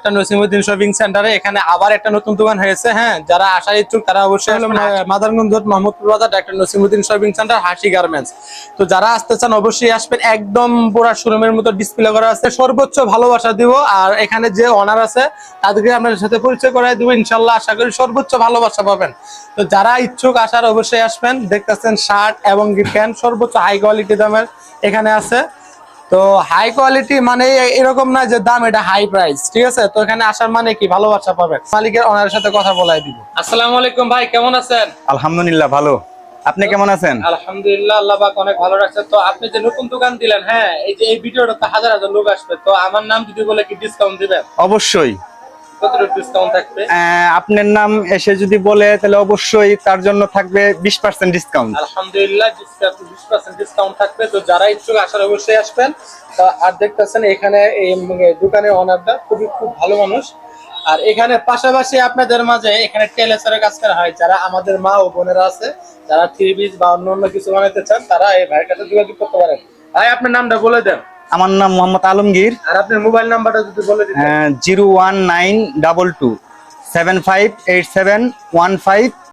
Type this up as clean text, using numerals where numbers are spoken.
Doctor নসিমউদ্দিন shopping সেন্টারে। এখানে আবার একটা নতুন দোকান হয়েছে। হ্যাঁ, যারা আসার ইচ্ছুক তারা অবশ্যই মাদারগঞ্জ মোহাম্মদপুর বাজার ডাক্তার নসিমউদ্দিন শপিং সেন্টার হাসি গার্মেন্টস। তো যারা আসতে চান অবশ্যই আসবেন। একদম পুরা শোরুমের মতো ডিসপ্লে করা আছে, সর্বোচ্চ ভালোবাসা দিব। আর এখানে যে অনার আছে তাদেরকে আপনাদের সাথে পরিচয় করাই দিব ইনশাল্লাহ। আশা করি সর্বোচ্চ ভালোবাসা পাবেন। তো যারা ইচ্ছুক আসার অবশ্যই আসবেন। দেখতেছেন শার্ট এবং প্যান্ট সর্বোচ্চ হাই কোয়ালিটি দামের এখানে আছে। তো হাই কোয়ালিটি মানে এরকম না যে দাম এটা হাই প্রাইস, ঠিক আছে? তো এখানে আসার মানে কি ভালোবাসা পাবেন। মালিকের ওনারের সাথে কথা বলাই দিব। আসসালামু আলাইকুম ভাই, কেমন আছেন? আলহামদুলিল্লাহ ভালো। আপনি কেমন আছেন? আলহামদুলিল্লাহ, আল্লাহ পাক অনেক ভালো রাখছে। তো আপনি যে নতুন দোকান দিলেন, হ্যাঁ, এই যে এই ভিডিওটাতে হাজার হাজার লোক আসবে, তো আমার নাম যদি বলে কি ডিসকাউন্ট দিবেন? অবশ্যই। কতটুকু ডিসকাউন্ট থাকবে? আপনার নাম এসে যদি বলে তাহলে অবশ্যই তার জন্য থাকবে 20% ডিসকাউন্ট। আলহামদুলিল্লাহ, 20% ডিসকাউন্ট থাকবে। তো যারা ইচ্ছুক আসার অবশ্যই আসবেন। আর দেখতেছেন এখানে এই দোকানের ওনারটা খুব ভালো মানুষ। আর এখানে পাশাপাশি আপনাদের মাঝে এখানে টেলার্সের কাজ করা হয়। যারা আমাদের মা ও বোনেরা আছে, যারা থ্রি পিস বা অন্য কিছু বানাইতে চান, তারা এই ভাইয়ের কাছে যোগাযোগ করতে পারেন। ভাই, আপনার নামটা বলে দেন। আমার নাম মোহাম্মদ আলমগীর। আর আপনার মোবাইল নাম্বারটা যদি বলে দিতেন। 01922 758715।